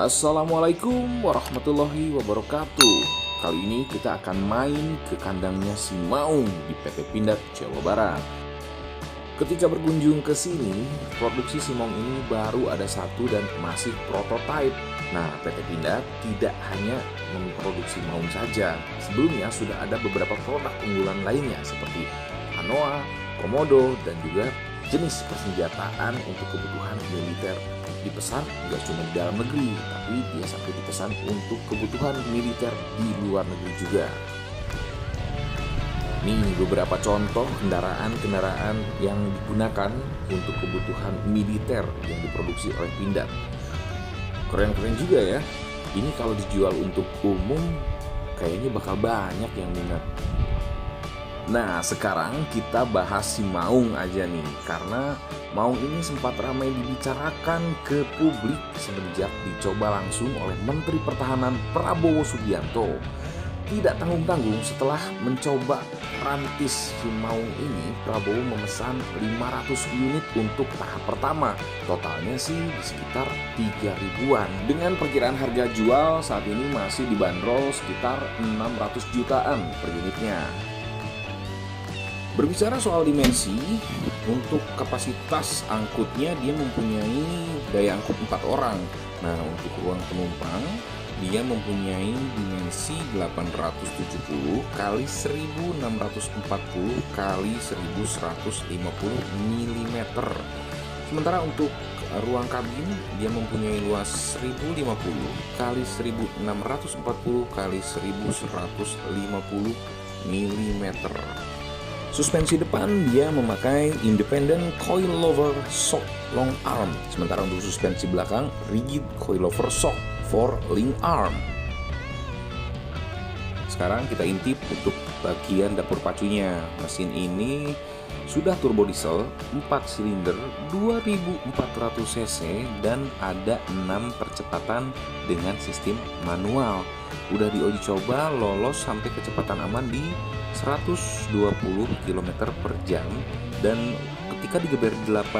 Assalamualaikum warahmatullahi wabarakatuh. Kali ini kita akan main ke kandangnya si Maung di PT Pindad, Jawa Barat. Ketika berkunjung ke sini, produksi si Maung ini baru ada satu dan masih prototipe. Nah, PT Pindad tidak hanya memproduksi Maung saja. Sebelumnya sudah ada beberapa produk unggulan lainnya seperti Anoa, Komodo, dan juga jenis persenjataan untuk kebutuhan militer. Dipesan nggak cuma di dalam negeri, tapi dia sampai dipesan untuk kebutuhan militer di luar negeri juga. Nih beberapa contoh kendaraan-kendaraan yang digunakan untuk kebutuhan militer yang diproduksi oleh Pindad. Keren-keren juga ya. Ini kalau dijual untuk umum kayaknya bakal banyak yang minat. Nah, sekarang kita bahas si Maung aja nih, karena Maung ini sempat ramai dibicarakan ke publik semenjak dicoba langsung oleh Menteri Pertahanan Prabowo Subianto. Tidak tanggung-tanggung, setelah mencoba rantis si Maung ini, Prabowo memesan 500 unit untuk tahap pertama. Totalnya sih di sekitar 3 ribuan. Dengan perkiraan harga jual saat ini masih dibanderol sekitar 600 jutaan per unitnya. Berbicara soal dimensi, untuk kapasitas angkutnya dia mempunyai daya angkut 4 orang. Nah, untuk ruang penumpang dia mempunyai dimensi 870 kali 1640 kali 1150 mm. Sementara untuk ruang kabin dia mempunyai luas 1050 kali 1640 kali 1150 mm. Suspensi depan dia memakai independent coilover shock long arm, sementara untuk suspensi belakang rigid coilover shock for link arm. Sekarang kita intip untuk bagian dapur pacunya. Mesin ini sudah turbo diesel 4 silinder 2400 cc dan ada 6 percepatan dengan sistem manual. Udah diuji coba lolos sampai kecepatan aman di 120 km per jam, dan ketika digeber 80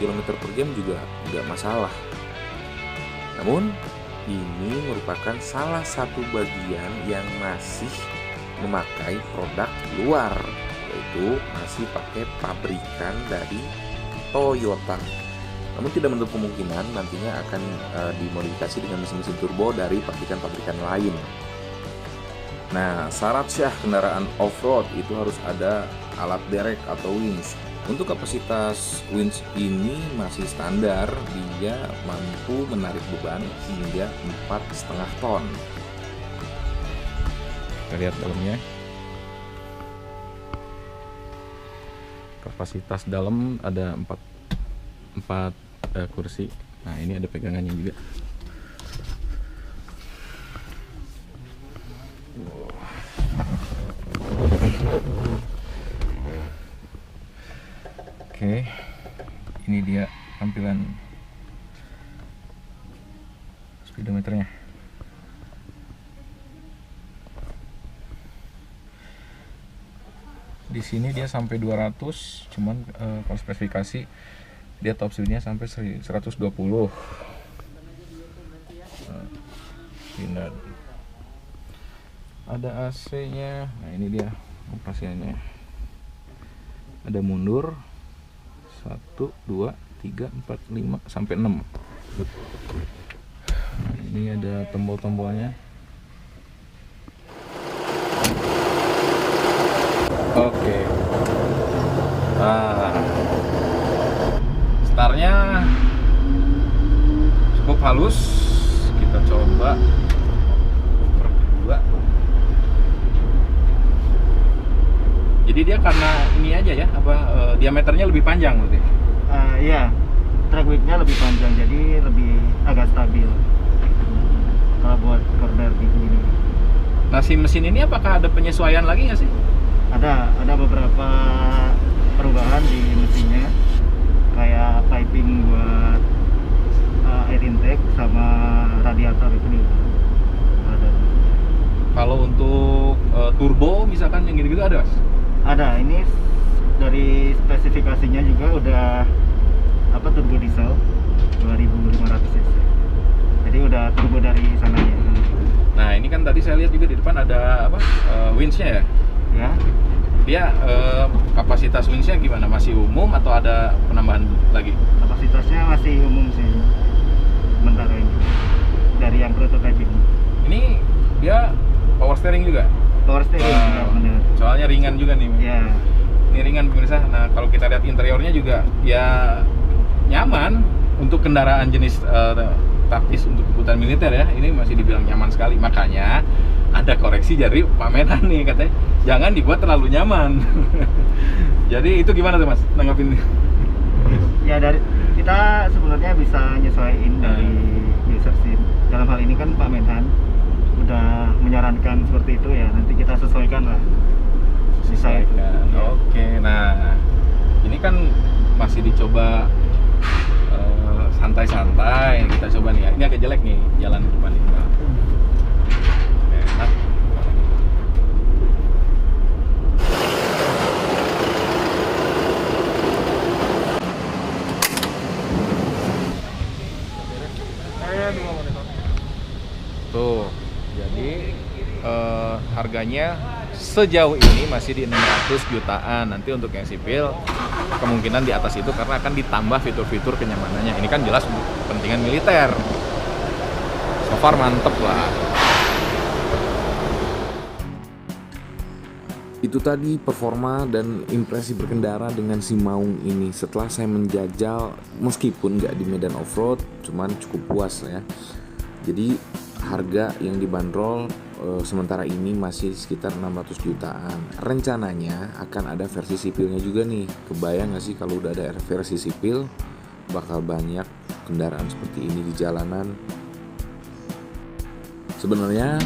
km per jam juga nggak masalah. Namun ini merupakan salah satu bagian yang masih memakai produk luar, yaitu masih pakai pabrikan dari Toyota. Namun tidak menutup kemungkinan nantinya akan dimodifikasi dengan mesin-mesin turbo dari pabrikan-pabrikan lain. Nah, syarat syah kendaraan off-road itu harus ada alat derek atau winch. Untuk kapasitas winch ini masih standar, dia mampu menarik beban hingga 4,5 ton. Kita lihat dalamnya. Kapasitas dalam ada 4 kursi. Nah, ini ada pegangannya juga. Oke, ini dia tampilan speedometernya. Di sini dia sampai 200, cuman kalau spesifikasi dia top speednya sampai 120. Pindad. Ada AC-nya. Nah, ini dia operasinya. Ada mundur 1, 2, 3, 4, 5 sampai 6. Ini ada tombol-tombolnya. Oke. Startnya cukup halus. Kita coba kedua. Jadi dia karena ini aja ya, diameternya lebih panjang berarti? Iya, track width-nya lebih panjang, jadi lebih agak stabil kalau buat corner ini. Nah, si mesin ini apakah ada penyesuaian lagi nggak sih? Ada beberapa perubahan di mesinnya, kayak piping buat air intake sama radiator itu ada. Kalau untuk turbo misalkan yang gitu-gitu ada? Ada, ini dari spesifikasinya juga udah turbo diesel 2500 cc. Jadi udah turbo dari sananya. Nah ini kan tadi saya lihat juga di depan ada apa winch-nya ya. Ya, Dia kapasitas winch-nya gimana? Masih umum atau ada penambahan lagi? kapasitasnya masih umum sih sementara ini dari yang prototype ini. Ini dia power steering juga. Power steering ya, bener. Soalnya ringan juga nih. Ya, Ini ringan pemirsa. Nah kalau kita lihat interiornya juga ya nyaman untuk kendaraan jenis taktis untuk kebutuhan militer ya. Ini masih dibilang nyaman sekali. Makanya ada koreksi dari Pak Menhan nih katanya jangan dibuat terlalu nyaman. Jadi itu gimana tuh Mas nanggapin ini? ya dari kita sebenarnya bisa nyesuaiin dari user sih. Dalam hal ini kan Pak Menhan udah menyarankan seperti itu ya, nanti kita sesuaikan lah. Bisa itu. Sesuaikan. Ya. Oke, nah ini kan masih dicoba santai-santai. Kita coba nih ya. Ini agak jelek nih jalan depan ini. Enak. Tuh, jadi harganya sejauh ini masih di 600 jutaan. Nanti untuk yang sipil kemungkinan di atas itu karena akan ditambah fitur-fitur kenyamanannya. Ini kan jelas untuk kepentingan militer. So far mantep lah. Itu tadi performa dan impresi berkendara dengan si Maung ini setelah saya menjajal, meskipun nggak di medan off-road, cuman cukup puas ya. Jadi harga yang dibanderol sementara ini masih sekitar 600 jutaan. Rencananya akan ada versi sipilnya juga nih. Kebayang nggak sih kalau udah ada versi sipil bakal banyak kendaraan seperti ini di jalanan. Sebenarnya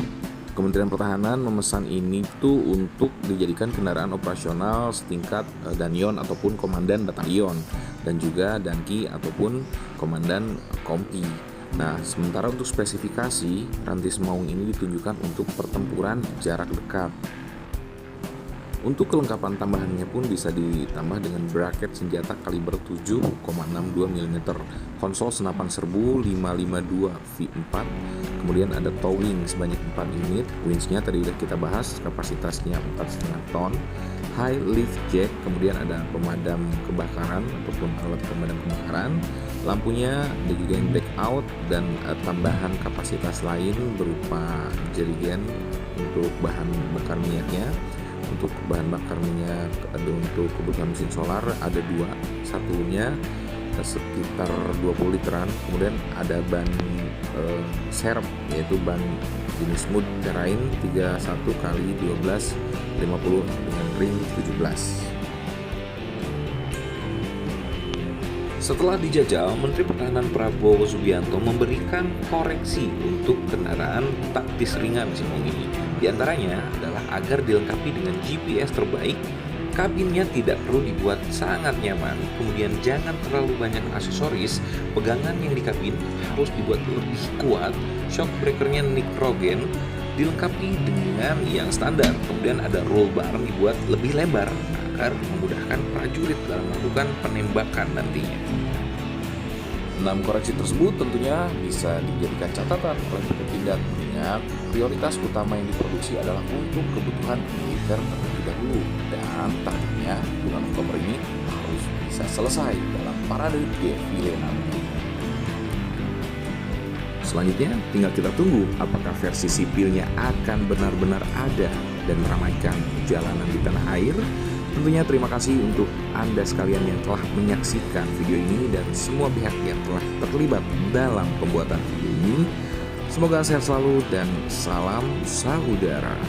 Kementerian Pertahanan memesan ini tuh untuk dijadikan kendaraan operasional setingkat Danyon ataupun Komandan Batalion, dan juga Danki ataupun Komandan Kompi. Nah, sementara untuk spesifikasi, Rantis Maung ini ditunjukkan untuk pertempuran jarak dekat. Untuk kelengkapan tambahannya pun bisa ditambah dengan bracket senjata kaliber 7,62 mm, konsol senapan serbu 552 V4, kemudian ada towing sebanyak 4 unit, winch-nya tadi udah kita bahas, kapasitasnya 4,5 ton, high lift jack, kemudian ada pemadam kebakaran ataupun alat pemadam kebakaran, lampunya ada juga yang black out, dan tambahan kapasitas lain berupa jerigen untuk bahan bakar minyaknya. Untuk bahan bakar minyak ada untuk kebutuhan mesin solar ada dua, satunya sekitar 20 literan, kemudian ada ban serep yaitu ban jenis smooth terrain 31x12 50 dengan ring 17. Setelah dijajal, Menteri Pertahanan Prabowo Subianto memberikan koreksi untuk kendaraan taktis ringan si Maung ini. Di antaranya adalah agar dilengkapi dengan GPS terbaik, kabinnya tidak perlu dibuat sangat nyaman, kemudian jangan terlalu banyak aksesoris, pegangan yang di kabin harus dibuat lebih kuat, shock breakernya nitrogen, dilengkapi dengan yang standar, kemudian ada roll bar dibuat lebih lebar agar memudahkan prajurit dalam melakukan penembakan nantinya. 6 koreksi tersebut tentunya bisa dijadikan catatan oleh Pemda mengingat prioritas utama yang diproduksi adalah untuk kebutuhan militer terlebih dahulu, dan targetnya bulan Oktober ini harus bisa selesai dalam parade defile nanti. Selanjutnya tinggal kita tunggu apakah versi sipilnya akan benar-benar ada dan meramaikan jalanan di tanah air. Tentunya terima kasih untuk Anda sekalian yang telah menyaksikan video ini dan semua pihak yang telah terlibat dalam pembuatan video ini. Semoga sehat selalu dan salam saudara.